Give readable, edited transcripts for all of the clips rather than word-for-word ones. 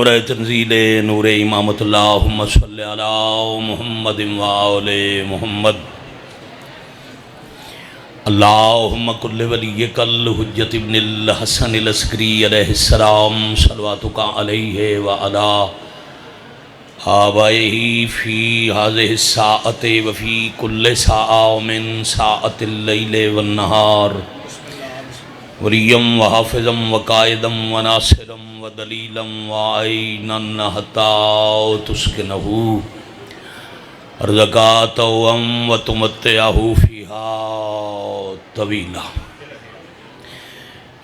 نور تنزیل نور امامت اللہم صلی علی محمد وآل محمد اللہم کل ولیک الحجت ابن الحسن العسکری علیہ السلام صلواتک علیہ وعلا آبائہ فی هذه الساعة وفی کل ساعة من ساعة اللیل والنہار وریم وحافظم وقائدم وناصرم ودلیلم وعینن حتی تسکنہو رزقاتہم وتمتعہو فیہا طویلا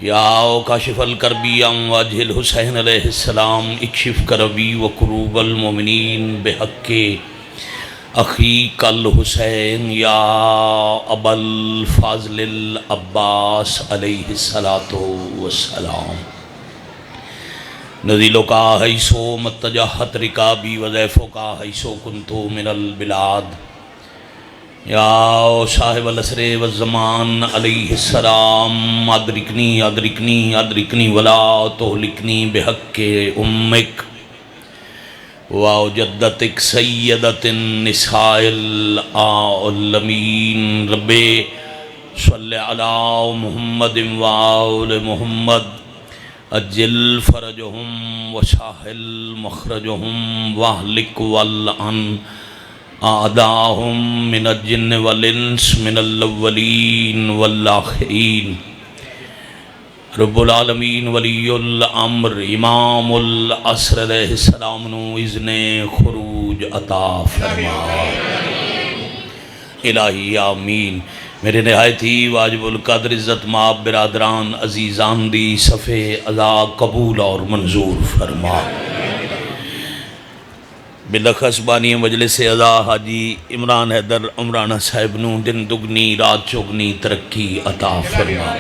یا کاشف الکربی ام واجہ الحسین علیہ السلام اکشف کربی وکروب المومنین بحق اخیق الحسین یا ابا الفاضل العباس علیہ السلام نزیلو کا حیثو متجہت رکابی وزیفو کا حیثو کنتو من البلاد یا صاحب العصر والزمان علیہ السلام ادرکنی ولا تہلکنی بحق امک وجدتک سیدت النساء العالمین رب صلی علی محمد وآل محمد اجل فرجہم وساحل مخرجہم واہلک والعن اعداہم من الجن والانس من الاولین والآخرین رب العالمین ولی الامر امام العصر علیہ السلام نو اذن خروج عطا فرما الہی آمین۔ میرے نہایت ہی واجب القدر عزت مآب برادران عزیزان دی صفِ عزا قبول اور منظور فرما۔ بلخص بانی مجلس عزا حاجی عمران حیدر عمرانہ صاحب نو دن دگنی رات چوگنی ترقی عطا فرما۔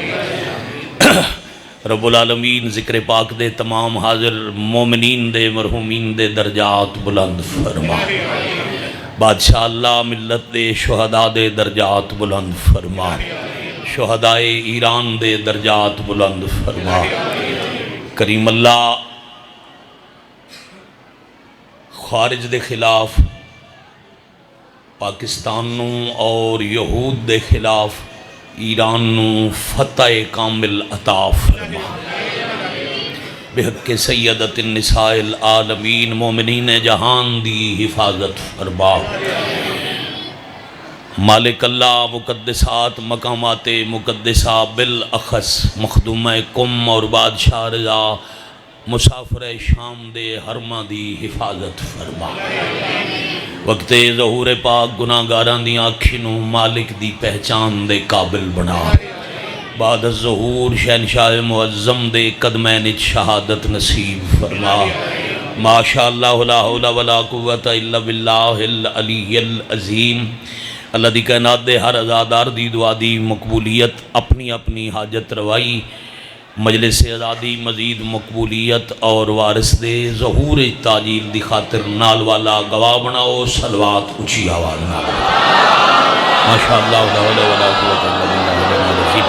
رب العالمین ذکر پاک دے تمام حاضر مومنین دے مرحومین دے درجات بلند فرما۔ بادشاہ اللہ ملت دے شہداء دے درجات بلند فرما۔ شہداء ایران دے درجات بلند فرما۔ کریم اللہ خارج دے خلاف پاکستان نو اور یہود دے خلاف ایران نو فتح کامل عطا فرما۔ بحق سیدت النساء العالمین مومنین جہان دی حفاظت فرما۔ مالک اللہ مقدسات مقامات مقدسہ بالاخص مخدومہ کم اور بادشاہ رضا مسافر شام دے حرمہ دی حفاظت فرما۔ وقت ظہور پاک گناہگاران دی آنکھیں مالک دی پہچان دے قابل بنا۔ بعد الظہور شہنشاہ معظم دے قدمین شہادت نصیب فرما۔ ماشاءاللہ لا حول ولا قوت الا باللہ العلی العظیم۔ اللہ دی کائنات دے ہر عزادار دی دعا دی مقبولیت اپنی اپنی حاجت روائی مجلس ازادی مزید مقبولیت اور وارث دے ظہور تاجیل دی خاطر نال والا گواہ بناؤ صلوات اچھی آواز نال ماشاءاللہ لا حول ولا قوت الا باللہ العظیم۔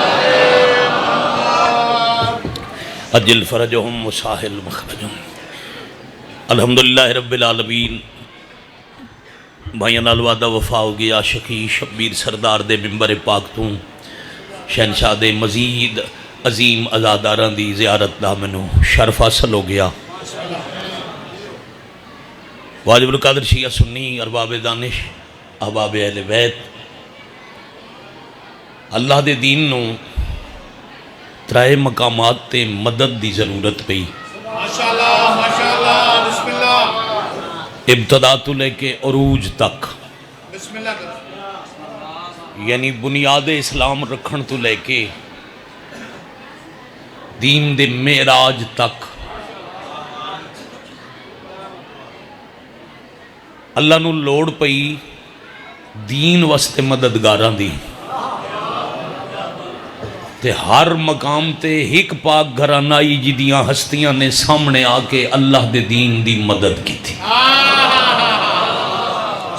اجل فرجہم وساحل مخرجہم۔ الحمدللہ رب العالمین بھائیاں نال وعدہ وفا ہو گیا۔ شقی شبیر سردار دے ممبر پاک تو شہنشاہ دے مزید عظیم عزاداران دی زیارت دا منو شرف حاصل ہو گیا۔ واجب القادر شیعہ سنی ارباب دانش احباب اہل بیت اللہ دے دین نو ترائے مقامات تے مدد دی ضرورت پئی۔ ماشاءاللہ بسم اللہ ابتدا تو لے کے عروج تک بسم اللہ یعنی بنیاد اسلام رکھن تو لے کے دین دے معراج تک اللہ نو لوڑ پئی دین واسطے مددگاراں دی تے ہر مقام تے ایک پاک گھرانہ آئی جدیاں ہستیاں نے سامنے آ کے اللہ دے دین دی مدد کی تھی۔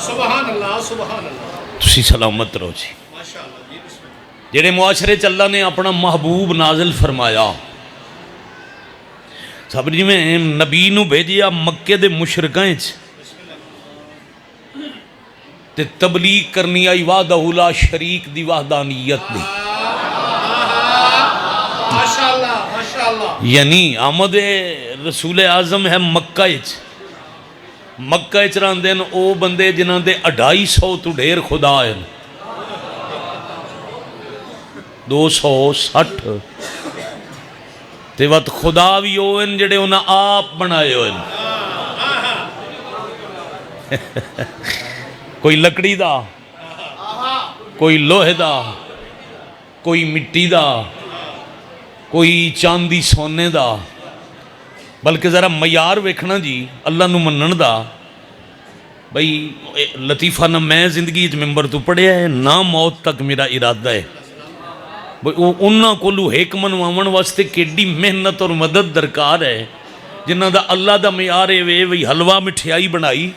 سبحان اللہ سبحان اللہ۔ تسی سلامت رہو جی۔ جنہیں معاشرے چ اللہ نے اپنا محبوب نازل فرمایا صاحب جی میں نبی نو بھیجیا مکے دے مشرکاں وچ تے تبلیغ کرنی آئی وحدہ لا شریک دی وحدانیت دی، ماشاءاللہ ماشاءاللہ. یعنی آمد رسول اعظم ہے مکہ وچ، مکہ وچ رہندے نے او بندے جنہاں دے 250 تو ڈھیر خدا ہیں، 260 تے وقت خدا بھی ہوئن جڑے انہاں آپ بنائے ہوئن، کوئی لکڑی دا، کوئی لوہے دا، کوئی مٹی دا، کوئی چاندی سونے دا، بلکہ ذرا معیار ویکھنا جی اللہ نو منن دا. بھئی لطیفہ نہ میں زندگی ممبر تو پڑھیا ہے نہ موت تک میرا ارادہ ہے. انہاں کولو ایک منواون واسطے کیڈی محنت اور مدد درکار ہے جنہاں دا اللہ دا معیار ہے وی حلوہ مٹھائی بنائی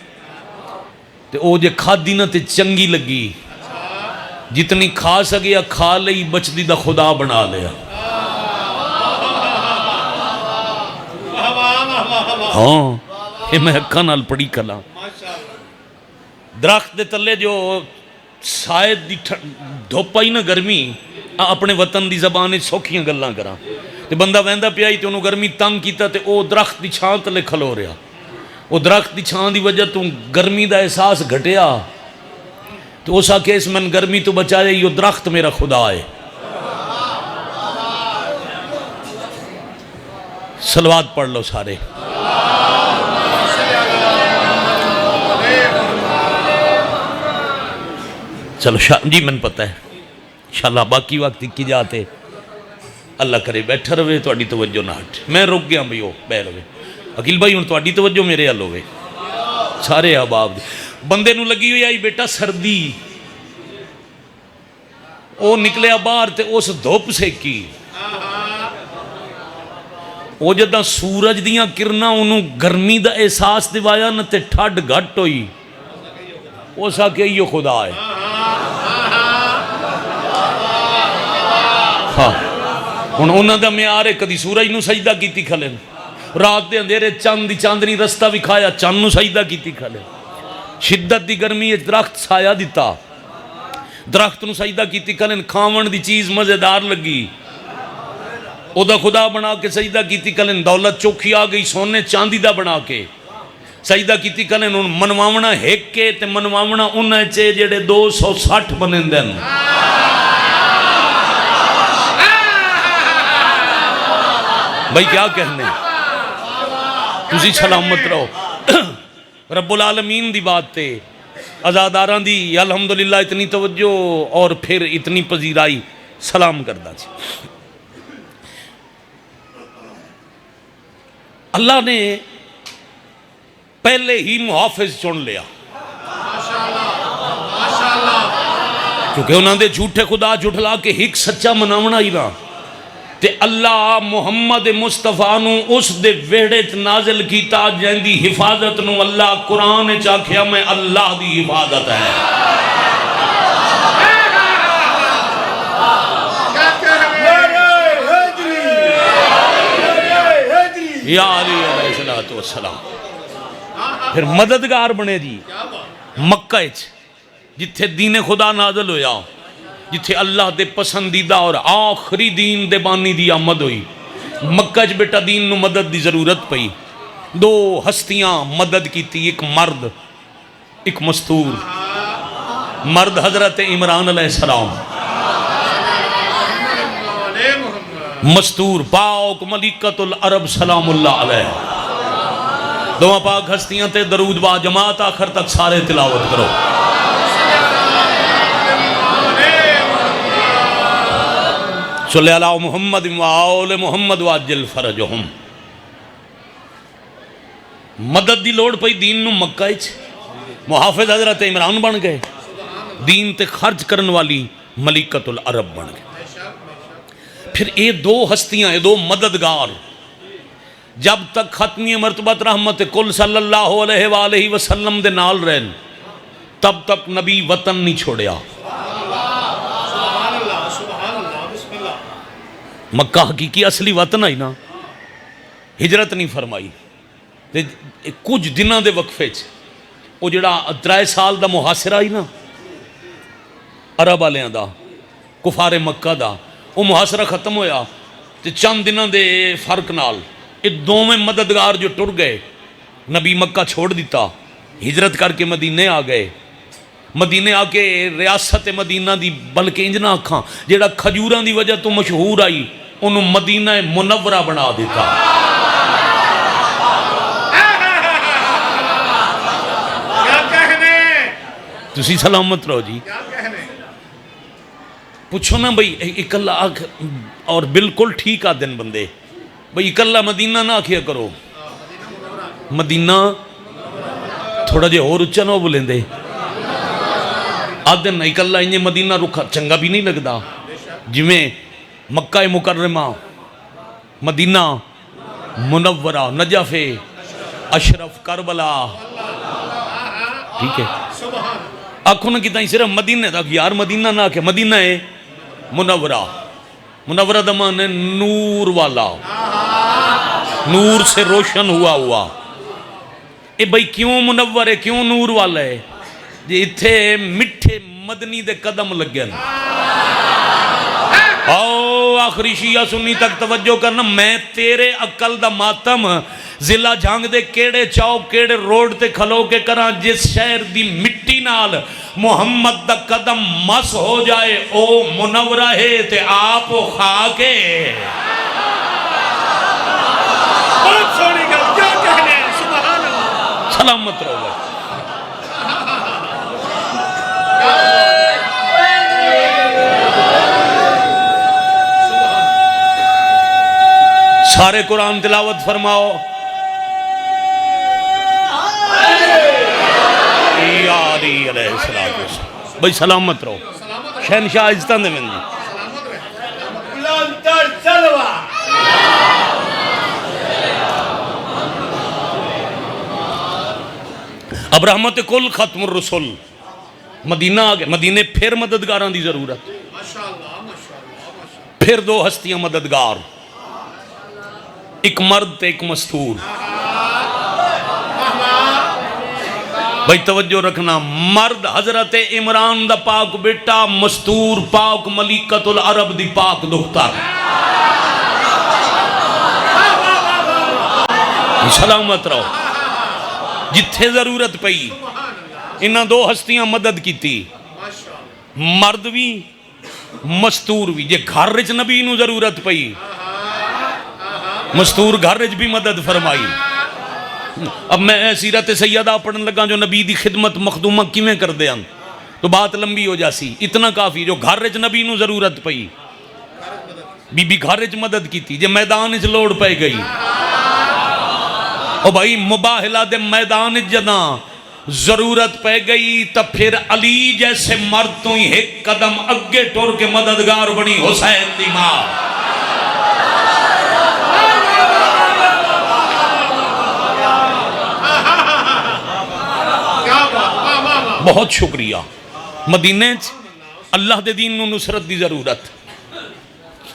تے او جے کھادی نہ تے چنگی لگی، جتنی کھا سکیا کھا لئی، بچدی دا خدا بنا لیا. ہاں یہ میں حقاں نال پڑھی کلا. درخت دے تلے جو شاید دی دھوپ آئی نا گرمی، اپنے وطن دی زبان سوکھیاں گلاں کراں تے بندہ ویندا پیا تے انہوں گرمی تنگ کیتا تے او درخت دی چھاں تلے کھلو رہا، وہ درخت دی چھاں دی وجہ تو گرمی دا احساس گھٹیا تو اس آکے اس من گرمی تو بچائے یہ درخت میرا خدا ہے. صلوات پڑھ لو سارے. چلو جی من پتہ ہے انشاءاللہ باقی وقت کی جاتے اللہ کرے بیٹھا رہے تواڈی توجہ نہ ہٹ. میں رک گیا بھئی بہ رہے عقیل بھائی ہوں تواڈی توجہ میرے حل ہوئے سارے احباب دی. بندے نو لگی ہوئی آئی بیٹا سردی، او نکلے باہر تے اس دھوپ سیکی، او جدہ سورج دیاں کرنا انہوں گرمی دا احساس دیوایا نہ تے ٹھڈ گھٹ ہوئی، او سا کہ یہ خدا ہے. ہاں انہوں دا معیار ہے کدی سورج نو سجدہ کیتی کھلیں، رات دے اندھیرے چاند دی چاندنی رستہ بھی کھایا چاند نو سجدہ کیتی کھلیں، شدت دی گرمی درخت سایہ دیتا درخت نو سجدہ کیتی کھلیں، کھاون دی چیز مزیدار لگی او دا خدا بنا کے سجدہ کیتی کھلیں، دولت چوکھی آ گئی سونے چاندی دا بنا کے سجدہ کیتی کھلیں. منواونا ہیک کے تے منواونا انہیں چے جڑے 260 بنیں دن. بھئی کیا کہنے تسی سلامت رہو. رب العالمین دی بات تے ازاداران دی الحمدللہ اتنی توجہ اور پھر اتنی پذیرائی سلام کردہ سی. اللہ نے پہلے ہی محافظ چن لیا کیونکہ انہوں نے جھوٹے خدا جھٹلا کے ہک سچا مناونا ہی رہا تے اللہ محمد مصطفیٰ نو اس دے ویڑت نازل کیتا جن دی حفاظت نو اللہ قرآن چاکھیا میں اللہ دی حفاظت ہے. یا علی علیہ السلام پھر مددگار بنے جی مکہ جتھے دین خدا نازل ہویا، جتھے اللہ دے پسندیدہ اور آخری دین دے بانی دی آمد ہوئی. مکہ بیٹا دین نو مدد دی ضرورت پئی. دو ہستیاں مدد کی تھی، ایک مرد ایک مستور. مرد حضرت عمران علیہ السلام، مستور پاک ملکۃ العرب سلام اللہ علیہ. دو پاک ہستیاں تے درود با جماعت آخر تک سارے تلاوت کرو. صلی اللہ محمد و آل محمد واجل فرجہم. مدد دی لوڑ پئی دین نو مکہ اچ محافظ حضرت عمران بن گئے، دین تے خرچ کرن والی ملکۃ العرب بن گئے. پھر اے دو ہستیاں اے دو مددگار جب تک ختمی مرتبت رحمت کل صلی اللہ علیہ وآلہ وسلم دے نال رہن تب تک نبی وطن نہیں چھوڑیا. مکہ حقیقی اصلی وطن آئی نا، ہجرت نہیں فرمائی تے کچھ دنوں دے وقفے وہ جڑا 3 سال دا محاصرہ ہی نا عرب والیاں دا کفار مکہ دا وہ محاصرہ ختم ہویا تے چند دنوں دے فرق نال یہ دونوں مددگار جو ٹر گئے نبی مکہ چھوڑ دیتا ہجرت کر کے مدینے آ گئے مدینے آ کے ریاست مدینہ دی بلکہ انج نہ آکھاں جیڑا کھجوراں دی وجہ تو مشہور آئی انہوں مدینہ منورہ بنا دیتا کیا کہنے تسی سلامت رہو جی کیا کہنے پوچھو نا بھئی اکلا اور بالکل ٹھیک آدن بندے بھئی اکلا مدینہ نہ آکھیا کرو مدینہ تھوڑا جے اور اچھا نہ بولیں دے آدن اکلا انجے مدینہ رکھا چنگا بھی نہیں لگدا جویں مکہ مکرمہ مدینہ منورہ نجف اشرف کربلا ٹھیک ہے آنکھوں نے کتنا ہی صرف مدینہ تھا یار مدینہ نہ کہ مدینہ ہے منورہ منورہ دمان ہے نور والا نور سے روشن ہوا اے بھائی کیوں منور ہے کیوں نور والا ہے جی اتھے مٹھے مدنی دے قدم لگن آؤ آخری شیعہ سنی تک توجہ کرنا میں تیرے عقل دا ماتم ضلع جھانگ دے کیڑے چوک کیڑے روڈ تے کھلو کے کراں جس شہر دی مٹی نال محمد دا قدم مس ہو جائے او منورہ ہے تے آپ خا کے بہت سونی گل کیا کہنے سبحان اللہ سلامت رہو گا سارے قرآن تلاوت فرماؤ یاری علیہ السلام بھائی سلامت رہو شہنشاہ عزتان دے من اب رحمت کل ختم الرسول مدینہ آگئے مدینے پھر مددگاران دی ضرورت پھر 2 ہستیاں مددگار ایک مرد تے ایک مستور بھائی توجہ رکھنا مرد حضرت عمران دا پاک بیٹا مستور پاک ملکت العرب دی پاک دختر سلامت رہو جتھے ضرورت پئی انہاں 2 ہستیاں مدد کی تھی مرد بھی مستور بھی جے گھر رچ نبی نو ضرورت پئی مستور گھر رچ بھی مدد فرمائی اب میں سیرت سیدہ پڑھن لگا جو نبی دی خدمت مخدومہ کیویں کر دے ہم تو بات لمبی ہو جاسی اتنا کافی جو گھر رچ نبی نو ضرورت پئی بی بی گھر رچ مدد کی تھی جے میدان اچ لوڑ پہ گئی او بھائی مباہلہ دے میدان اچ جداں ضرورت پہ گئی تو پھر علی جیسے مرد تو ہی ایک قدم اگے ٹور کے مددگار بنی حسین دی ماں بہت شکریہ مدینے اللہ دے دین نو نصرت دی ضرورت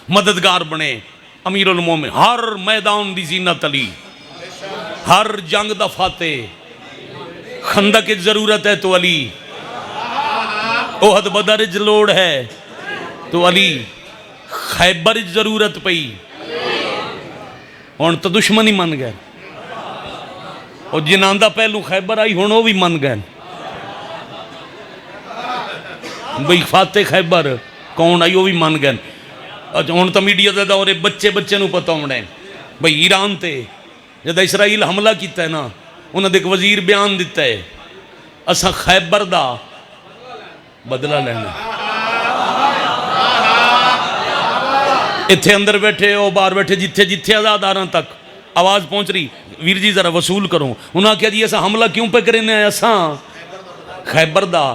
مددگار بنے امیر المومن ہر میدان دی زینت علی ہر جنگ دا فاتح خندق کی ضرورت ہے تو علی احد بدر لوڑ ہے تو علی خیبر ضرورت پئی ہون تو دشمنی من گئے اور جناندہ پہلو خیبر آئی ہونو بھی من گئے بھئی فاتح خیبر کون آئی وہ بھی من گئے ہون تو میڈیا دے دورے بچے نو پتہ ہونے بھئی ایران تے جدہ اسرائیل حملہ کیتا ہے نا انہوں نے ایک وزیر بیان دیتا ہے اسا خیبر دا بدلہ لینا اتھے اندر بیٹھے او باہر بیٹھے جتھے آزاداراں تک آواز پہنچ رہی ویر جی ذرا وصول کروں انہوں نے کہا جی ایسا حملہ کیوں پہ کرنے آیا اسا خیبر دا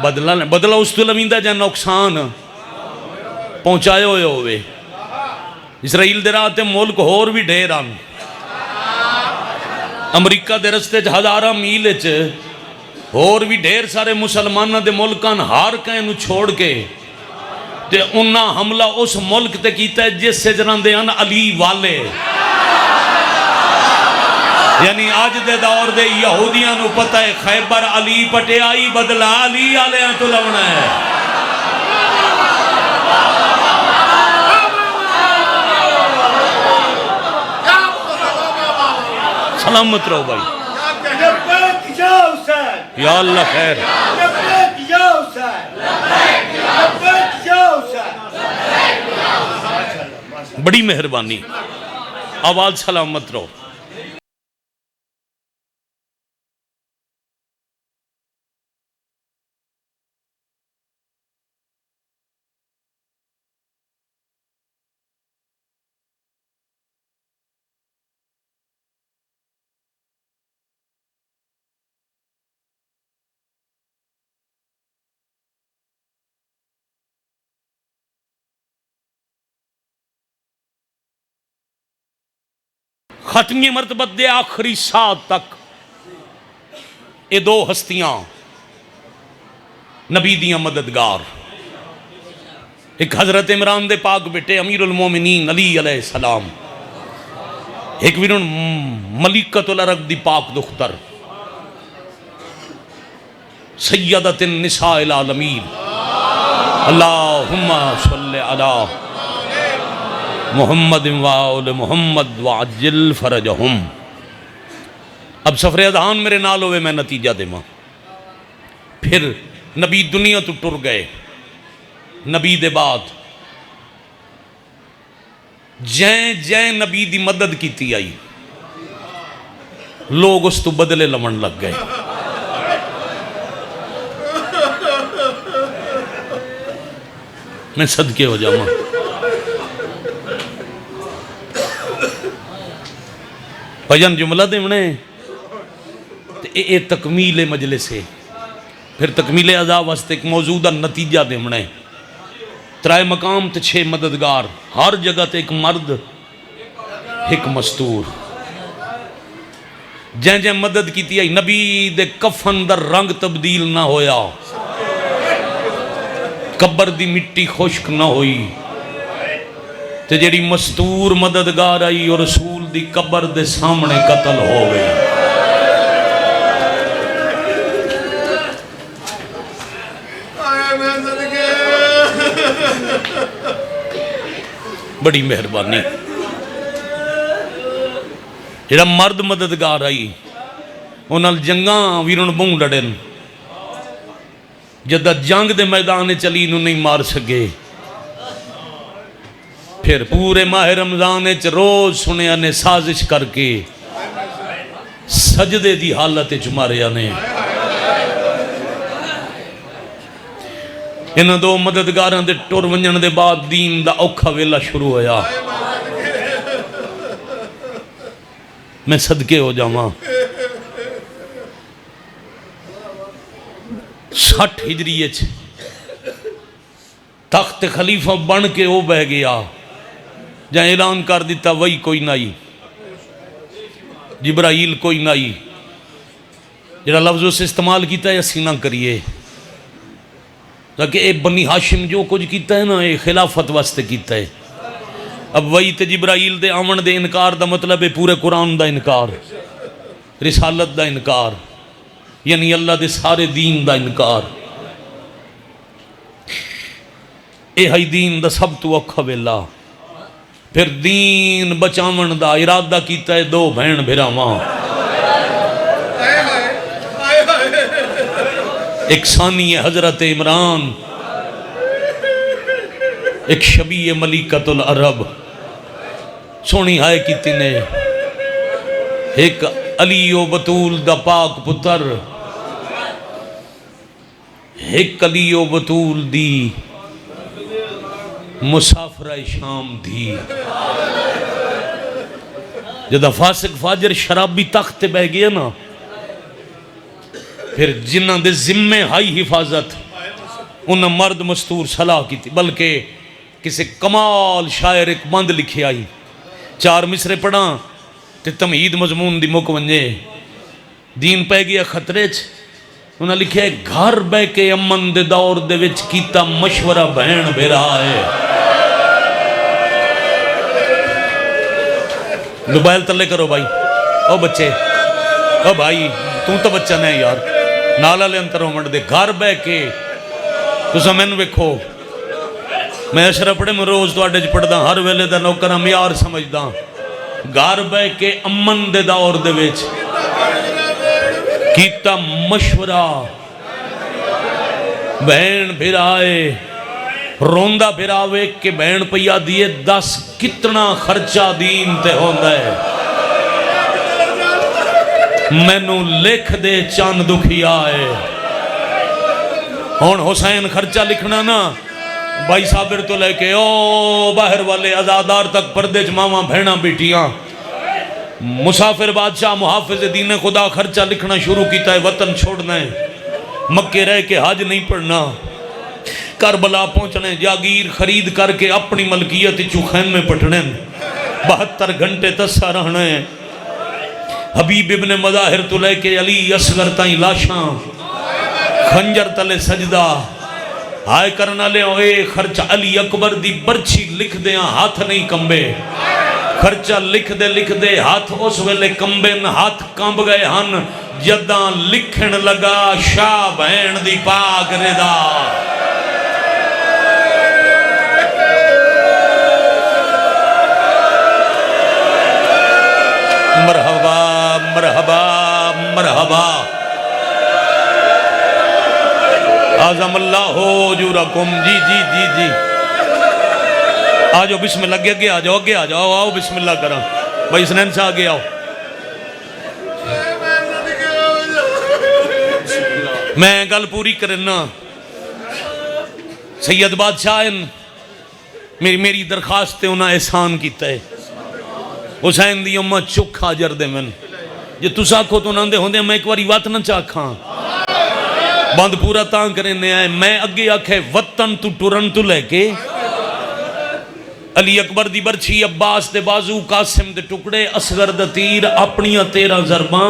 بدلہ لینا بدلہ اس تو لمیندہ جا نقصان پہنچائے ہوئے اسرائیل دے راتے ملک ہور بھی ڈھیران امریکہ دے رستے 1000 میل اور بھی ڈھیر سارے مسلمانہ دے ملکان ہار کہیں نو چھوڑ کے تے انہاں حملہ اس ملک تے کیتا ہے جس سے جنان دے ان علی والے یعنی آج دے دور دے یہودیاں نو پتہ ہے خیبر علی پٹیائی بدلا علی آلیاں تو لونا ہے. سلامت رہو بھائی. لبیک یا حسین، یا اللہ خیر. لبیک یا حسین، لبیک یا حسین. بڑی مہربانی. آواز سلامت رہو. ختمی مرتبت دے آخری ساتھ تک یہ دو ہستیاں نبی دیاں مددگار، ایک حضرت عمران دے پاک بیٹے امیر المومنین علی علیہ السلام، ایک ویرون ملکۃ العرب دی پاک دختر سیدۃ النساء العالمین. اللہم صلی علی محمد وآل محمد وعجل فرجہم. اب سفر اذہان میرے نال ہوئے میں نتیجہ دے ماں. پھر نبی دنیا تو ٹر گئے. نبی دے بعد جیں جیں نبی دی مدد کیتی آئی لوگ اس تو بدلے لمن لگ گئے. میں صدقے ہو جاؤں. بھجن جملہ دے منے اے تکمیل مجلس ہے. پھر تکمیل عذاب واسطے ایک موجودہ نتیجہ دے منے. ترائے مقام تے 6 مددگار، ہر جگہ تے ایک مرد ایک مستور. جیں جیں مدد کی تھی نبی دے کفن در رنگ تبدیل نہ ہویا، قبر دی مٹی خشک نہ ہوئی، تے جیڑی مستور مددگار آئی اور رسول دی قبر دے سامنے قتل ہو گئی. بڑی مہربانی. جیڑا مرد مددگار آئی انہاں جنگاں ویرون بوں لڑن، جدہ جنگ دے میدان چلی انہوں نہیں مار سکے. پھر پورے ماہ رمضان روز سنیا نے سازش کر کے سجدے دی حالت ماریا نے. انہاں دو مددگاراں دے ٹر ونجن دے بعد دین دا اوکھا ویلا شروع ہویا. میں صدقے ہو جاواں. 60 ہجری تخت خلیفہ بن کے وہ بہ گیا جہاں اعلان کر دیتا وہی کوئی نہیں، جبرائیل کوئی نہیں. جڑا لفظ سے استعمال کیتا ہے اسی نہ کریے، تاکہ اے بنی ہاشم جو کچھ کیتا ہے نا اے خلافت واسطے کیتا ہے. اب وہی تے جبرائیل دے آمن دے انکار دا مطلب ہے پورے قرآن دا انکار، رسالت دا انکار، یعنی اللہ دے سارے دین دا انکار. اے ہی دین دا سب تو اوکھا ویلا. پھر دین بچاون دا ارادہ کیتا ہے 2 بہن بھراواں، ایک ثانی حضرت عمران، ایک شبیہ ملکۃ العرب. سونی ہائے کیتی نے ایک علی و بطول دا پاک پتر، ایک علی و بطول دی مسافرہ شام تھی. جدہ فاسق فاجر شرابی تخت بہ گیا نا، پھر جنہ دے ذمہ ہائی حفاظت انہاں مرد مستور صلاح کی تھی. بلکہ کسی کمال شاعر ایک بند لکھی آئی، 4 مصرے پڑھاں تے تمہید مضمون دی مک ونجے. دین پہ گیا خطرے چ. انہاں لکھیا ہے گھر بہ کے امن دے دور دے وچ کیتا مشورہ بہن بھیرا ہے. موبائل تلے کرو بھائی، او بچے او بھائی تو بچہ نہیں یار نالا لے انتر ہومنڈ دے گھر بے کے تو سمین وکھو میں اشرف پڑھے میں روز تو آڈے پڑھ دا ہر ویلے دا نوکر ہم یار سمجھ دا گھر بے کے امن دے دور دے ویچ کیتا مشورہ بہن پھر آئے روندہ پھر آوے کہ بہن پیا دیئے 10 کتنا خرچہ دین تے ہوندہ ہے میں نو لکھ دے چاند دکھی آئے ہون حسین خرچہ لکھنا نا بھائی صابر تو لے کے او باہر والے ازادار تک پردے جماما بھینا بیٹیاں مسافر بادشاہ محافظ دین خدا خرچہ لکھنا شروع کیتا ہے وطن چھوڑنا ہے مکے رہ کے حج نہیں پڑھنا کربلا پہنچنے جاگیر خرید کر کے اپنی ملکیت چوخین میں پٹھنے 72 گھنٹے تسا رہنے حبیب ابن مظاہر تو لے کے علی اصغر تائیں لاشاں خنجر تلے سجدہ آئے کرنا لے اے خرچہ علی اکبر دی برچی لکھ دے ہاتھ نہیں کمبے خرچہ لکھ دے ہاتھ اس ویلے کمبے ہاتھ کمب گئے ہن جداں لکھن لگا شاہ بہن دی پاک رضا مرحبا مرحبا مرحبا اعظم اللہ اجورکم جی جی جی جی آجو بسم اللہ اگے آ جاؤ آؤ بسم اللہ کرا بھائی سنین سے آگے آؤ میں گل پوری کرنا سید بادشاہ میری درخواست انہاں احسان کیتا ہے حسین دی امت چک حاجر دے من جے تُس آکھو تو ناندے ہوندے میں ایک واری وات نہ چاکھاں بند پورا تاں کرنے آئے میں اگے آکھے وطن تو ٹرن تو لے کے علی اکبر دی برچی عباس دے بازو قاسم دے ٹکڑے اصغر دا تیر اپنیاں 13 ضرباں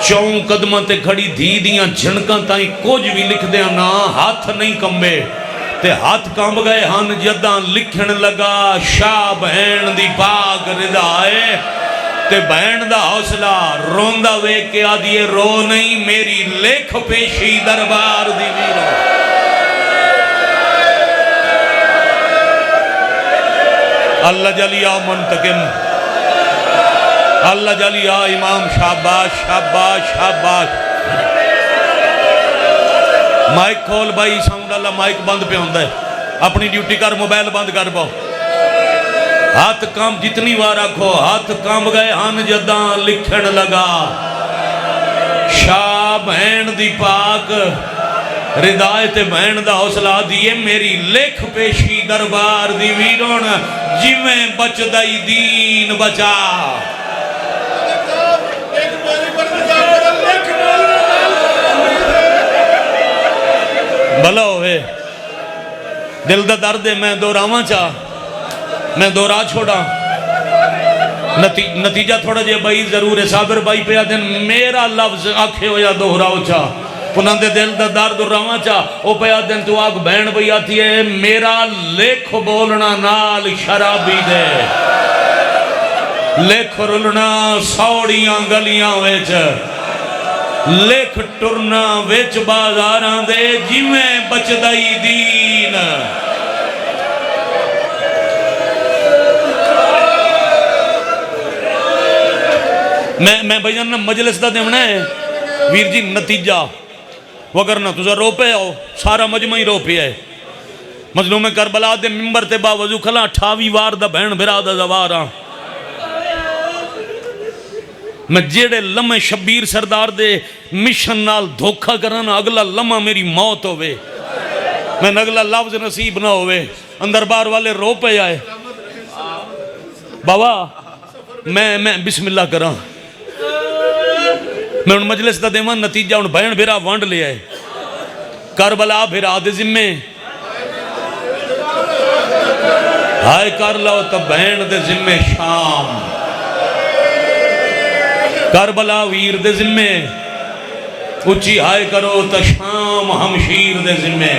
چون قدمہ تے کھڑی دھی دیاں جھنکاں تائیں کچھ بھی لکھ دیا نا ہاتھ نہیں کمبے تے ہاتھ کمب گئے ہن جداں لکھن لگا شاہ بہن دی پاک رضائے تے بہن دا حوصلہ روندہ وے کے آدھیے رو نہیں میری لکھ پیشی دربار دی ویرہ اللہ جلیا منتقم اللہ جلیا امام شاباش شاباش شاباش مائک کھول بھائی ساؤنڈ اللہ مائک بند پہ ہوندہ ہے اپنی ڈیوٹی کر موبائل بند کر پاؤ ہاتھ کام جتنی وار رکھو ہاتھ کام گئے ہن جداں لکھن لگا شاہ بہن دی پاک ردایت بہن دا حوصلہ دیئے میری لکھ پیشی دربار دی ویرون جویں بچ دائی دین بچا بھلا ہوئے دل دا درد میں دوراواں چاہ میں دورا چھوڑا نتیجہ تھوڑا جے بھائی ضرور ہے صابر بھائی پہ آدھیں میرا لفظ آکھے ہو یا دوہراؤ چاہ انہاں دے دل دا درد رواں چاہ او پہ آدھیں تو آگ بہن بھائی آتی ہے میرا لکھ بولنا نال شرابی دے لکھ رلنا سوڑیاں گلیاں ویچ لکھ ٹرنا ویچ بازاراں دے جویں بچ دائی دین میں بھائی جاننا مجلس دا دیونا ہے ویر جی نتیجہ وگرنا تُزا رو پہ آؤ سارا مجمع ہی رو پہ ہے مظلوم کربلا دے ممبر تے باوضو کھلا 28 وار دا بہن بھرا دا زوارا میں جیڑے لمحے شبیر سردار دے مشن نال دھوکھا کرنا اگلا لمحہ میری موت ہوئے میں اگلا لفظ نصیب نہ ہوئے اندر بار والے رو پہ آئے بابا میں بسم اللہ کراں میں ان مجلس دا دیوان نتیجہ ان بہن بھیرا وانڈ لے آئے کربلا بھیرا دے ذمے ہائے کر لو تا بہن دے ذمے شام کربلا ویر دے ذمے اچھی ہائے کرو تا شام ہمشیر دے ذمے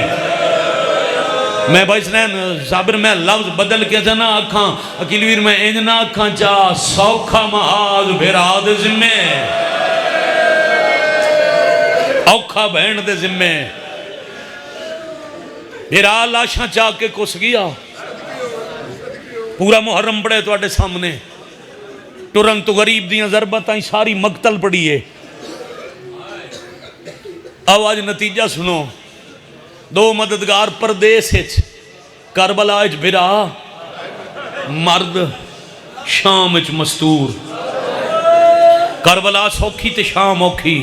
میں بھائی سنین صابر میں لفظ بدل کے جنا آکھاں اکیل ویر میں انجنا آکھاں چاہ سوکھا محاذ بھیرا دے ذمے اوکھا بہن دے ذمے میرا لاشاں چاہ کے کس گیا پورا محرم پڑے تو اٹھے سامنے ٹرن تو غریب دیاں ضربتیں ساری مقتل پڑی ہے آواز نتیجہ سنو دو مددگار پردیس کربلا بھرا مرد شام مستور کربلا سوکھی تے شام اوکھی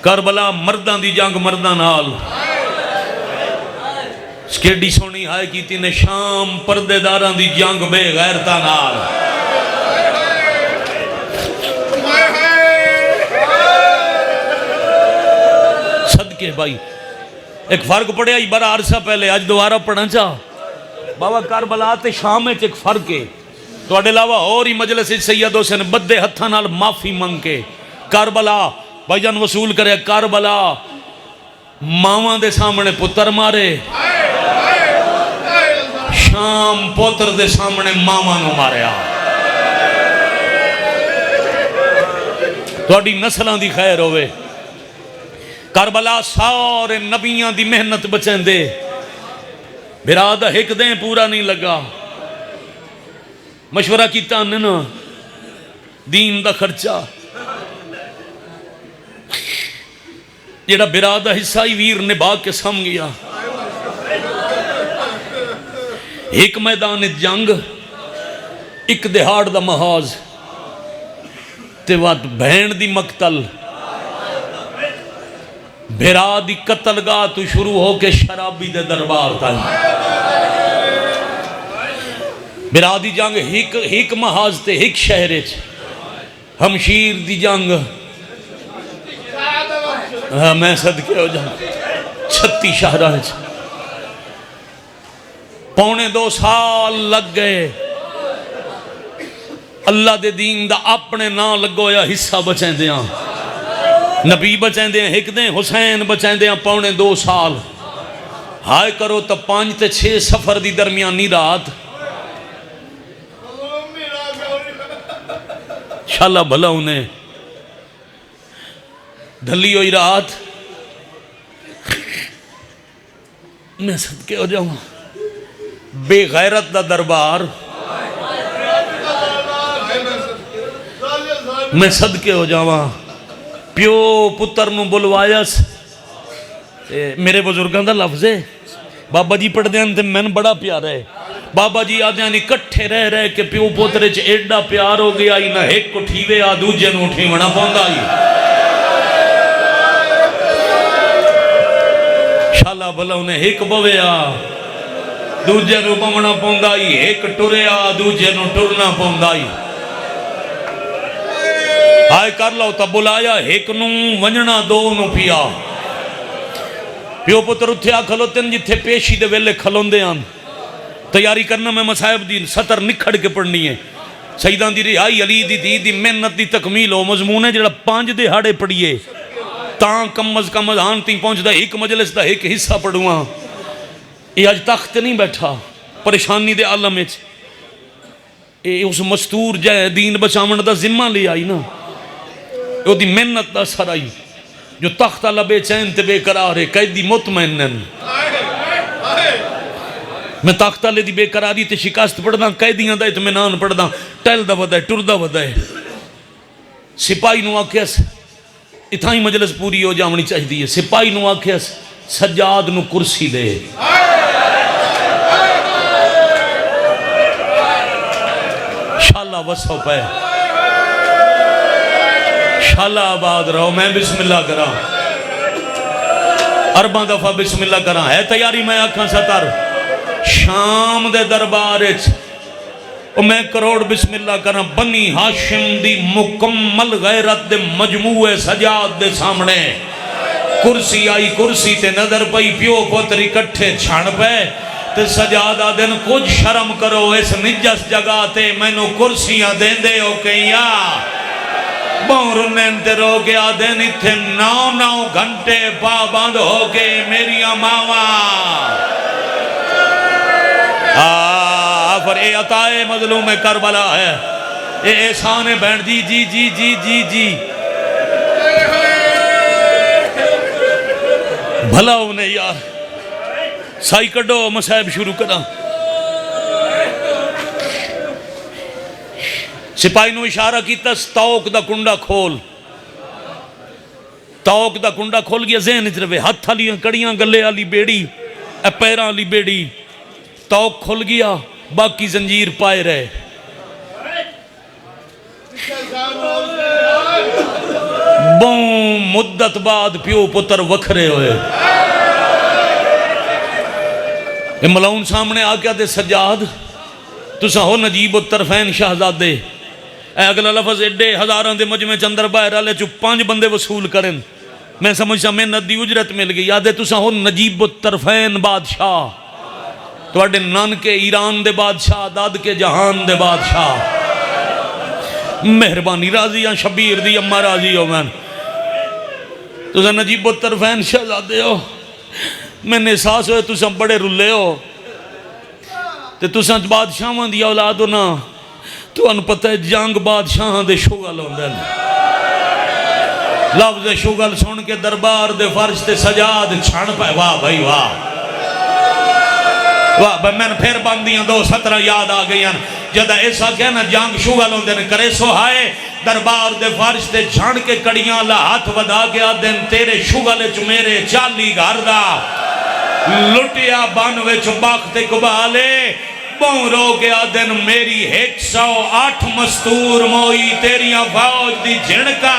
کربلا مردان دی جنگ مردان نال سکیڈی سونی ہائے کی تینے شام پردے داران دی جنگ بے غیرتا نال صدقے بھائی ایک فرق پڑے آئی بڑا عرصہ پہلے آج دوبارہ پڑھنا چاہ بابا کربلا تے شام میں ایک فرق ہے تو اڈے علاوہ اور ہی مجلس سید حسین بدے ہتھاں نال معافی منگ کے کربلا بھائی جان وصول کرے کربلا ماواں دے سامنے پتر مارے شام پوتر دے سامنے ماواں نو ماریا تھوڑی نسلاں دی خیر ہوئے کربلا سارے نبیاں دی محنت بچیں دے برادہ ایک دیں پورا نہیں لگا مشورہ کیتا نا دین دا خرچہ جیڑا برادہ حصائی ویر نبھا کے سم گیا ایک میدان جنگ ایک دہاڑ دا محاذ تے وقت بہن دی مقتل بھرا دی قتل گاہ تو شروع ہو کے شرابی دے دربار تھا بھرا دی جنگ ایک محاذ تے ایک شہر ہمشیر دی جنگ میں صدقے ہو جاؤں 36 شہرہ پونے 2 سال لگ گئے اللہ دے دین دا اپنے نا لگویا حصہ بچیں دیاں نبی بچیں دیاں ایک دیں حسین بچیں دیاں پونے 2 سال ہائے کرو تو 5 تے 6 سفر دی درمیانی رات شاللہ بھلا انہیں دھلی ہوئی رات میں صدقے ہو جاؤں بے غیرت دا دربار میں صدقے ہو جاؤں پیو پتر نو بلوایا میرے بزرگاں دا لفظ ہے بابا جی پڑھ دیاں تے میں بڑا پیارا ہے بابا جی آدھے نہیں کٹھے رہ کے پیو پوترے چھ ایڈا پیار ہو گیا ہی نہ ایک کٹھیوے آ دوجے نو اٹھیونا پوندا ہی شاللہ بھلا انہیں ایک بوے آ دوجے نو بمنا پوندا ہی ایک ٹرے آ دوجے نو ٹرنا پوندا ہی آئے کر لو تا بلایا ایک نو ونجنا 2 نو پیا پیو پتر اتھے آ کھلوتن جتھے پیشی دے ویلے کھلون دے آن تیاری کرنا میں مسائب دی سطر نکھڑ کے پڑھنی ہے سیدان دی رہائی علی دی محنت دی تکمیل ہو مضمون ہے جڑا 5 دہاڑے پڑھیے تاں کم از کم آن تھی پہنچ دا ایک مجلس دا ایک حصہ پڑھواں یہ آج تخت نہیں بیٹھا پریشانی دے عالم اچ اس مستور جائے دین بچامن دا ذمہ لے آئی نا یہ دی محنت دا سر آئی جو تختہ لبے چین تے بے قرار ہے قیدی مطمئنن میں تختہ لے دی بے قراری تے شکست پڑھنا قیدیاں دا اطمینان پڑھنا ٹیل دا ودا ہے ٹر دا ودا ہے سپاہی نو آکھیس اتھائی مجلس پوری ہو جاونی چاہی دی ہے سپاہی نو آکھیس سجاد نو کرسی دے شاللہ وصو پہ شاللہ آباد رہو میں بسم اللہ کرا ارباں دفعہ بسم اللہ کرا ہے تیاری میں آکھاں ستر شام دے دربارچ میں کروڑ بسم اللہ کرا بنی ہاشم دی مکمل غیرت دے مجموعے سجاد دے سامنے کرسی آئی کرسی تے نظر پئی پیو پوتری کٹھے چھڑ پہ تے سجاد آدن کچھ شرم کرو اس نجس جگہ تے میں نو کرسیاں دین دے ہو کہ یا بورنین تے رو کے آدن اتھے 9 گھنٹے پابند ہو کے میری ماما پر اے عطائے مظلوم کربلا ہے اے احسان بہن جی جی جی جی جی جی بھلا انہیں یار سائی کڈو مسائب شروع کرا سپاہی نو اشارہ کیتا توک دا کنڈا کھول توک دا کنڈا کھول گیا ذہن اچ رہے ہاتھ والیاں کڑیاں گلے والی بیڑی اے پیراں والی بیڑی توک کھل گیا باقی زنجیر پائے رہے بوں مدت بعد پیو پتر وکھرے ہوئے ملاؤن سامنے آگیا دے سجاد تسا ہو نجیب الطرفین شہزادے اے اگلا لفظ ایڈے ہزاران دے مجمع چندر باہر آلے چو 5 بندے وصول کرن میں سمجھتا میں ندی اجرت مل گئی یادے تسا ہو نجیب الطرفین بادشاہ تو اڈے نان کے ایران دے بادشاہ داد کے جہان دے بادشاہ مہربانی راضی ہیں شبیر دی اممہ راضی ہو میں تسا نجیب الطرفین شہزادے ہو میں نے احساس ہوئے تسا بڑے رلے ہو تے تسا بادشاہ دی اولاد ہو نا تو ان پتہ ہے جنگ بادشاہ دے شغل ہوندے لفظ شغل سن کے دربار دے فرش تے سجاد چھڑ پائے واہ بھائی واہ بھائی میں نے پھر باندیاں 2:17 یاد آ گئی ہیں جدہ ایسا کہنا جنگ شغل ہوندے نے کرے سو ہائے دربار دے فرش تے چھڑ کے کڑیاں لا ہاتھ ودا گیا دن تیرے شغل چ میرے 40 گھر دا لٹیا بن وچ باخت اقبالے بوں رو گیا دن میری 108 مستور موئی تیریاں فوج دی جھڑکا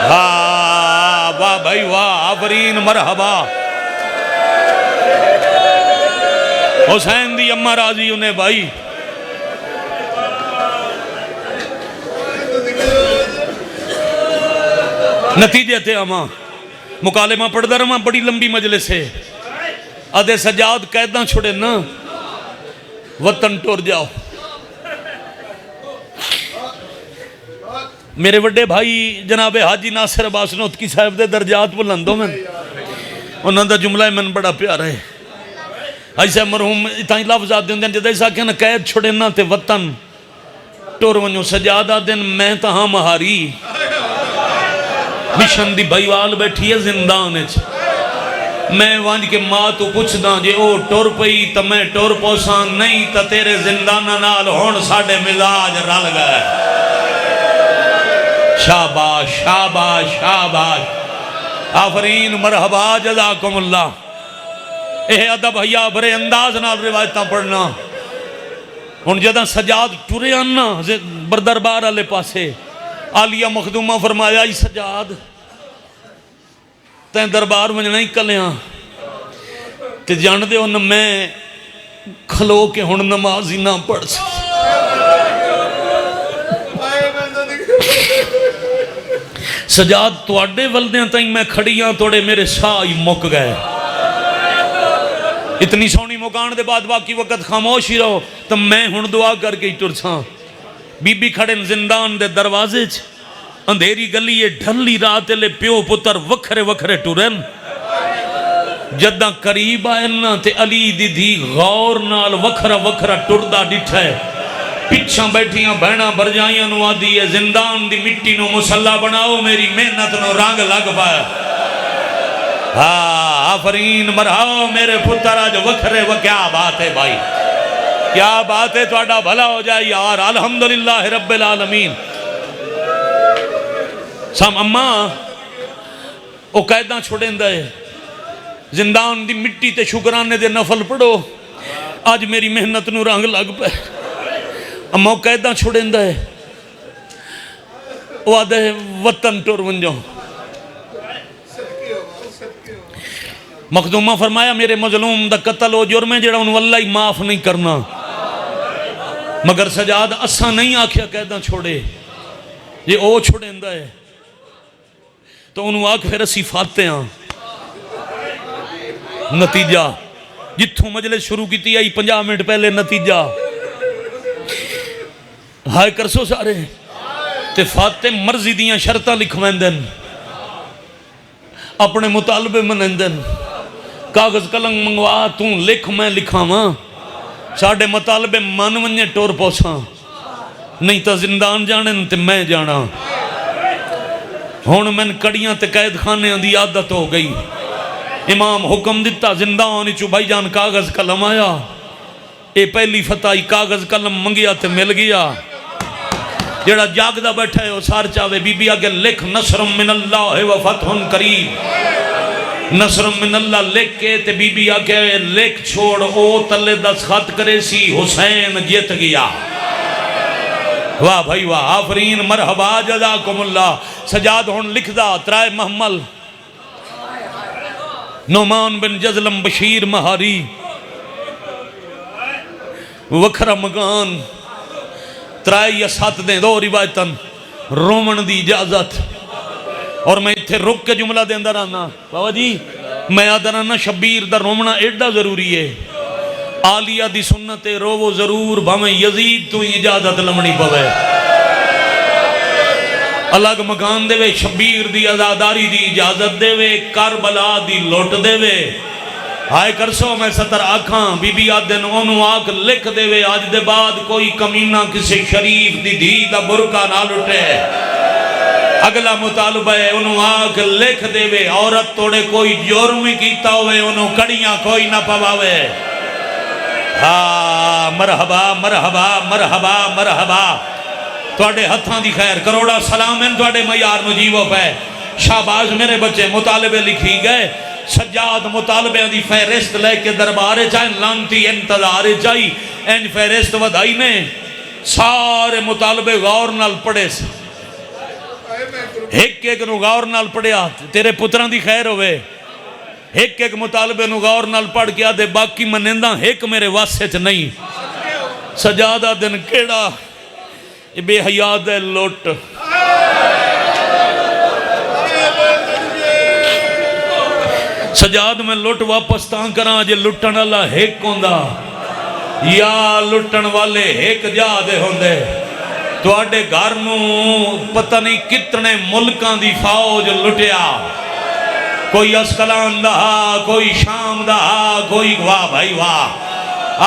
واہ بھائی واہ آفرین مرحبا حسین دی اممہ راضی انہیں بھائی نتیجے تھے اماں مکالمہ پڑھ در اماں بڑی لمبی مجلس ہے آدھے سجاد قیداں چھوڑے نا وطن ٹور جاؤ میرے وڈے بھائی جناب حاجی ناصر عباس نوتکی صاحب دے درجات بلندوں میں انہوں دا جملہ من بڑا پیارا ہے ایسا مرحوم اتائی لفظ آتے ہیں جدہ ایسا کہنا قید چھوڑے نا تے وطن ٹور ونیو سجاد آدن میں تہاں مہاری مشن دی بھائیوال بیٹھی ہے زندان میں وانج کے ماں تو پوچھ دا جے او ٹور پئی تا میں ٹور پوسان نہیں تا تیرے زندانہ نال ہون ساڑے مزاج رل گئے شاباش شاباش شاباش آفرین مرحبا جزاکم اللہ اے ادب حیا بھرے انداز نال روایتاں پڑھنا ان جدہ سجاد ٹورے آنا بردربار علی پاسے عالیہ مخدومہ فرمایا ای سجاد تین دربار میں نہیں کلیاں تے جان دے ان میں کھلو کے ہن نمازی نہ پڑھ سکتے سجاد توڑے ولدیاں تائیں میں کھڑیاں توڑے میرے سائی مک گئے اتنی سونی مکان دے بعد باقی وقت خاموش ہی رہو تو میں ہن دعا کر کے ہی ٹرساں بی بی کھڑے زندان دے دروازے چ اندھیری گلی ڈھلی رات لے پیو پتر وکھرے وکھرے ٹورن جدہ قریب آئے نا تے علی دی دی غور نال وکھرا وکھرا ٹردہ ڈٹھا ہے پچھاں بیٹھیاں بہنہ برجائیاں نو آدھی ہے زندان دی مٹی نو مسلح بناؤ میری محنت نو رنگ لگ پائے آفرین مرہاؤ میرے پتر آج وکھرے کیا بات ہے بھائی کیا بات ہے توڑا بھلا ہو جائے یار الحمدللہ رب العالمین سام اممہ او قیداں چھوڑیں دے زندان دی مٹی تے شکرانے دے نفل پڑھو آج میری محنت نو رنگ لگ پہ اممہ او قیداں چھوڑیں دے او آدھے وطن ٹور ونجو مخدومہ فرمایا میرے مظلوم دا قتل ہو جرمیں جڑا انہوں اللہ ہی معاف نہیں کرنا مگر سجاد اساں نہیں آکھیا قیداں چھوڑے یہ او چھوڑیں دے تو انہوں آکھ پھر اسی فاتح ہیں نتیجہ جتھوں مجلس شروع کی تھی آئی 50 منٹ پہلے نتیجہ ہائے کرسو سارے تے فاتح مرضی دیاں شرطہ لکھویں دن اپنے مطالبے منیں دن کاغذ قلم منگوا توں لکھ میں لکھا ماں ساڑھے مطالبے مان ونجے ٹور پوساں نہیں تا زندان جانن تے میں جانا ہن میں کڑیاں تے قید خانے دی عادت ہو گئی. امام حکم دیتا زندان چو بھائی جان کاغذ قلم آیا. اے پہلی فتح کاغذ قلم منگیا تے مل گیا. جڑا جاگدا بیٹھا ہے وہ سار چاہے بی بی آگے لکھ نصر من اللہ و فتح قریب. نصر من اللہ لکھ کے تے بی بی آگے لکھ چھوڑ او تلے دستخط کرے سی حسین جیت گیا. واہ بھائی واہ آفرین مرحبا جزاکم اللہ. سجاد ہون لکھ دا ترائے محمل نعمان بن جزلم بشیر مہاری وکھرا مکان ترائے یا سات دیں دو روایتاً رومن دی اجازت. اور میں اتھے رک کے جملہ دیں در آنا بابا جی میں آدھر آنا شبیر در رومنا ایڈا ضروری ہے. آلیہ دی سنت روو ضرور بھامیں یزید تو اجازت لمنی پوے. الگ مکان دے وے شبیر دی ازاداری دی اجازت دے وے کربلا دی لوٹ دے وے. ہائے کرسو میں ستر آکھاں بی بی آدن انہوں آکھ لکھ دے وے آج دے بعد کوئی کمینہ کسی شریف دی دی دا برکہ نہ لٹے. اگلا مطالبہ ہے انہوں آکھ لکھ دے وے عورت توڑے کوئی جرمی کیتا ہوئے انہوں کڑیاں کوئی نہ پواوے. ہاں مرحبا مرحبا مرحبا مرحبا. توڑے ہتھاں دی خیر کروڑا سلام ہیں توڑے معیار نجیبوں پہ. شاباز میرے بچے مطالبے لکھی گئے. سجاد مطالبے دی فہرست لے کے دربارے چاہیں لانتی انتظارے چاہی این فہرست ودائی نے سارے مطالبے غور نال پڑے سے ایک نو غور نال پڑے آتے تیرے پتران دی خیر ہوئے. ایک مطالبے نو غور نال پڑھ کے آدھے باقی منندہ ایک میرے واسے چ نہیں. سجادہ دن کیڑا بے حیات ہے لوٹ. سجاد میں لٹ واپس تاں کراں جے لٹن اللہ ایک ہوندہ یا لٹن والے ایک جا دے ہوندے. تو آڈے گھر نوں پتہ نہیں کتنے ملکان دی فوج لٹیا. کوئی اسکلان دہا کوئی شام دہا کوئی واہ بھائی واہ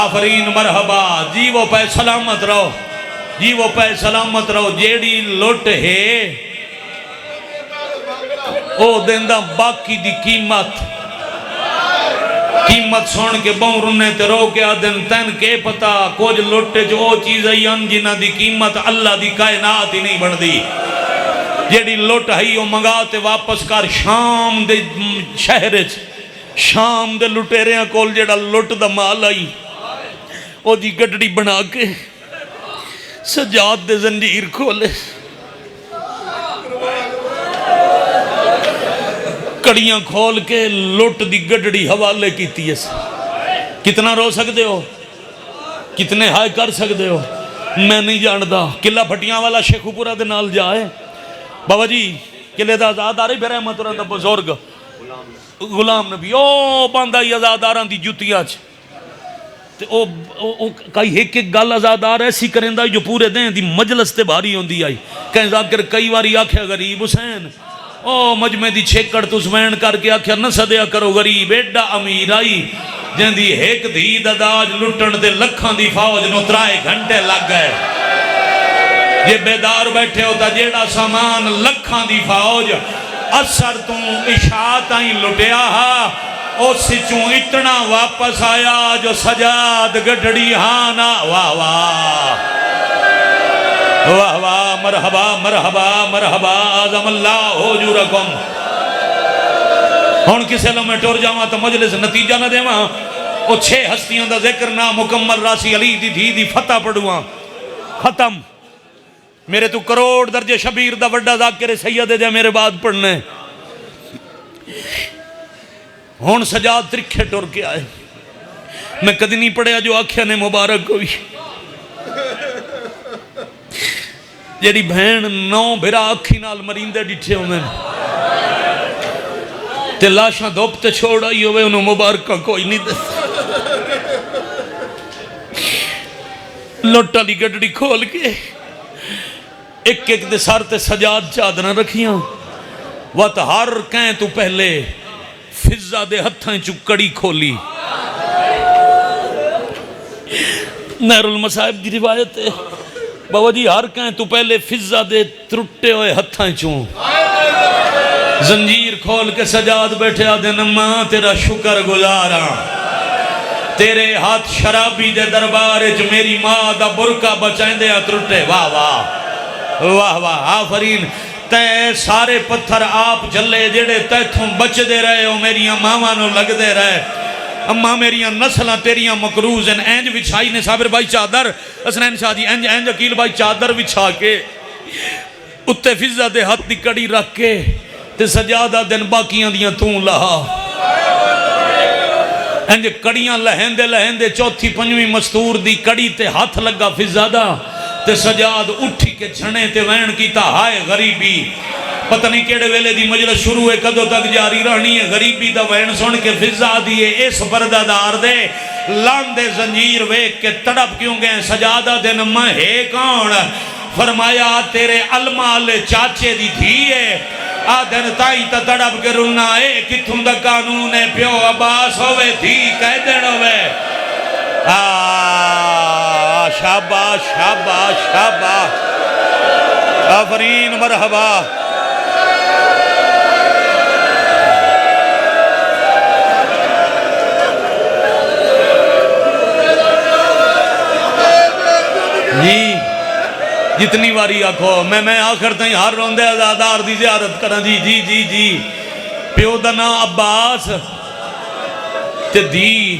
آفرین مرحبا. جی وہ پہ سلامت رہو جی وہ پہ سلامت رہو. جیڑی لٹ ہے او دیندہ باقی دی قیمت سون کے بہن رنے تے رو کے آدن تین کے پتا کچھ لٹے جو چیز ہے جنہ دی قیمت اللہ دی کائنات ہی نہیں بڑھ دی. جیڑی لٹ ہے وہ منگاتے واپس کر شام دے شہر شام دے لٹیریاں کول جیڑا لٹ دا مال آئی او دی گڈڑی بنا کے سجاد دے زنجیر کھولے کڑیاں کھول کے لٹ دی گڈڑی حوالے کیتی ہے. کتنا رو سکتے ہو کتنے ہائے کر سکتے ہو میں نہیں جاندہ. قلعہ پھٹیاں والا شیخو پورا دے نال جائے بابا جی قلعہ دا آزاداری بے رحمت رہا بزرگ غلام نبی او باندھا ہی آزاداران دی جوتیاں کئی ایک گل آزادار ایسی کرندہ جو پورے دیں دی مجلس تے بھاری ہوندی آئی. کہیں ذاکر کئی واری آکھے غریب حسین او مجمع دی چھیکڑ تو سمین کر کے آکھیا نہ صدیا کرو غریب ایڈا امیر آئی جن دی ایک دی داداج لٹن دے لکھاں دی فوج نو 3 گھنٹے لگ گئے. یہ بیدار بیٹھے ہوتا جیڑا سامان لکھاں دی فوج اثر تو اشاعت آئیں لٹیا ہا اس چوں اتنا واپس آیا جو سجاد گڈڑی ہانا. واہ واہ واہ واہ مرحبا مرحبا مرحبا آزم اللہ حجورکم. ہون کسے لو میں ٹور جاواں تو مجلس نتیجہ نہ دیواں. او 6 ہستیاں دا ذکر نہ مکمل راسی علی دی دھی دی فتح پڑھواں ختم. میرے تو کروڑ درجے شبیر دا وڈا ذاکر سید جا میرے بعد پڑھنے. ہون سجاد ترکھے ٹور کے آئے میں کدی نہیں پڑھیا جو آکھیا نے مبارک ہوئی. جیڑی بہن 9 بھرا آکھی نال مریندے ڈٹھے ہوئے تے لاشاں دھوپتے چھوڑ آئی ہوئے انہوں مبارکہ کوئی نہیں دے. لوٹا لی گڈڑی کھول کے ایک دے سار تے سجاد چادرہ رکھیاں وات ہر کہیں تو پہلے فضہ دے ہتھائیں چکڑی کھولی. نہر المصائب دی روایت ہے بابا جی ہر کہیں تو پہلے فضہ دے ترٹے ہوئے ہتھائیں چوں زنجیر کھول کے سجاد بیٹھے آدھے ماں تیرا شکر گزارا، تیرے ہاتھ شرابی دے دربار جو میری ماں دا برکہ بچائیں دے اترٹے. واہ واہ واہ واہ آفرین. تے سارے پتھر آپ جلے جڑے تیتھوں بچ دے رہے ہو میریاں ماما نو لگ دے رہے. اماں میریاں نسلہ تیریاں مقروض ہیں. اینج بچھائی نے صابر بھائی چادر، حسنین شاہ جی اینج عقیل بھائی چادر بچھا کے اتے فضہ دے ہاتھ دی کڑی رکھ کے تے سجادہ دن باقیاں دیاں توں لہا. اینج کڑیاں لہندے لہندے چوتھی پنجویں مستور دی کڑی تے ہاتھ لگا فضہ دا تے سجاد اٹھی کے چھنے تے وین کیتا ہائے غریبی. پتہ نہیں کیڑے ویلے دی مجلس شروع ہے کدو تک جاری رہنی ہے. غریبی دا وین سن کے فضہ دیئے اس پردہ دار دے لان دے زنجیر ویک کے تڑپ کیوں گئے. سجادہ دن میں ہے کون؟ فرمایا تیرے المال چاچے دی دھی ہے. آدھن تائی تا تڑپ کے رلنا ہے کتھوں دا قانون ہے پیو عباس ہوئے دھی کہہ دین ہوئے. شاباش شاباش شاباش آفرین مرحبا. جی جتنی واری آکھو میں آخر تائیں ہر روندے ازادار دی زیارت کرنا. جی جی جی جی پیو دا نا عباس تے دی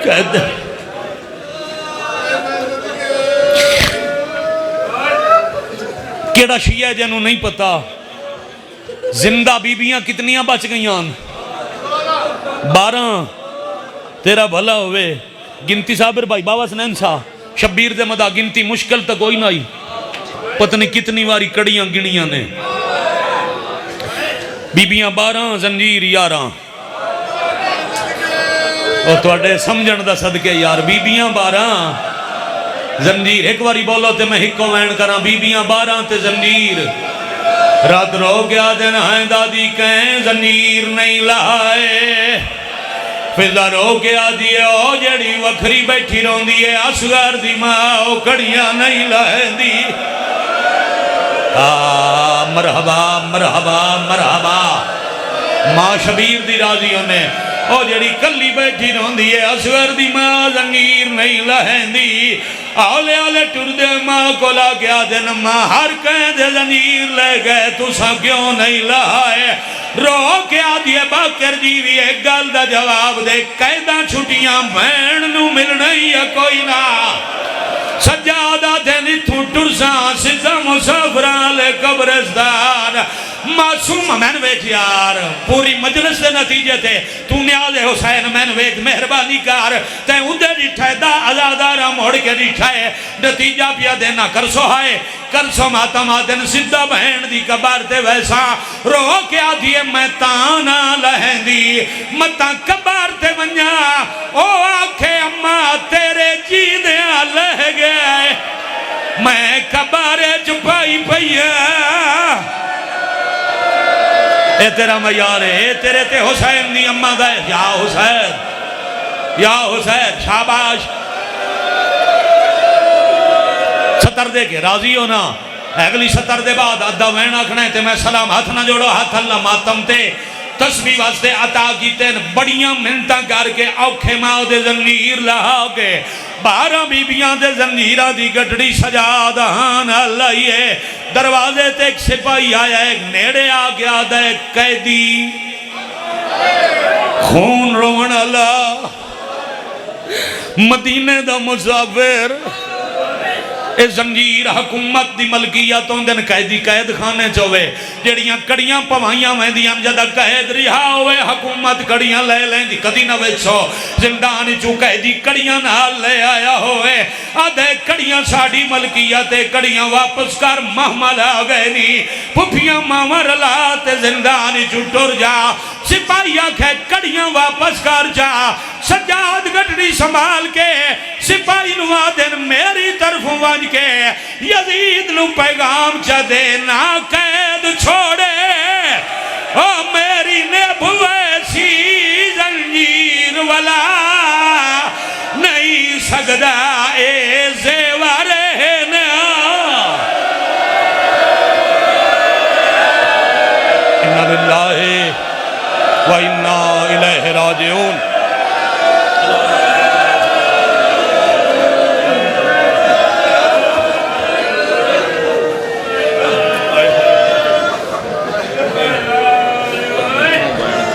کہہ دے. کیڑا شیعہ جنہوں نہیں پتا زندہ بیبیاں کتنیاں بچ گئیاں؟ 12. تیرا بھلا ہوئے گنتی صابر بھائی بابا سنین سا شبیر دے مدہ گنتی مشکل تک کوئی نہیں. پتہ نہیں کتنی واری کڑیاں گنیاں نے. بیبیاں 12 زنجیر 11. اور توڑے سمجھن دا صدقے یار بیبیاں 12 زنجیر. ایک واری بولو تے میں ہکو وین کراں. بیبیاں 12 تے زنجیر. رات رو گیا دن ہائیں دادی کہیں زنجیر نہیں لائے. فضہ رو گیا دیئے او جڑی وکھری بیٹھی رون دیئے اصغر دی ماں او کڑیاں نہیں لائے دی. مرحبا مرحبا مرحبا ماں شبیر دی راضیوں نے او جڑی کلی بیٹھی رون دیئے اصغر دی ماں زنجیر نہیں لائے دی. آلے آلے ٹر دے ماں کو لا گیا دن ماں ہر کہیں دے زنجیر لے گئے تو سا کیوں نہیں لائے. رو کے آدھیے باکر جیوی ایک گل دا جواب دے قیدہ چھٹیاں بین نو ملنے یا کوئی نہ. سجادہ دن اتھوں ٹرساں سزا مسافران لے قبرستان. معصوم میں ویکھ یار پوری مجلس دے نتیجے تھے تو نیاز حسین میں ویکھ مہربانی کار تے اندے ریٹھائے دا ازادارہ موڑ کے ریٹھائے نتیجہ پیا دینا کرسو ہائے کرسو ماتم آدن سدھا بہن دی کبار تے ویسا. رو کے آدھیے میں تانا لہن دی متا کبار تے ونیا او آنکھے اممہ تیرے جی دیا لہ گئے میں کبارے چھپائی پئیا. اے تیرا میار ہے اے تیرے تے حسین دی اممہ دے یا حسین شاباش. ستر دے کے راضی ہونا اگلی ستر دے بعد ادھا وین آکھنا ہے تے میں سلام ہاتھ نہ جوڑو ہاتھ اللہ ماتم تے تسبیح واسطے عطا کیتے بڑیاں منتاں کر کے اوکھے ماں دے زنجیر لہا کے 12 بیبیاں دے زنجیرہ دی گٹڑی سجا دہان اللہ یہ دروازے تے ایک سپاہی آیا ایک نیڑے آ گیا دا ایک قیدی خون روان اللہ مدینے دا مسافر. اے زنجیر حکومت دی ملکیتوں دن قیدی قید خانے چوے جڑیاں کڑیاں پوائیاں میں دیاں جدہ قید رہا ہوئے حکومت کڑیاں لے لیں دی کدی نہ ویچو زندانی چو قیدی کڑیاں نال لے آیا ہوئے آدھے کڑیاں ساڑی ملکیتے کڑیاں واپس کر محمد آگئے نی پھپیاں مامر لاتے زندانی چو ٹر جا سپاہی آکھے کڑیاں واپس کر جا. سجاد گٹڑی سنبھال کے سپاہی نو آدھن میری طرف وانج کے یزید نو پیغام چا دینا قید چھوڑے او میری نیب ویسی زنجیر والا نہیں سگدہ اے زیورے نا. للہ و انا الیہ راجعون.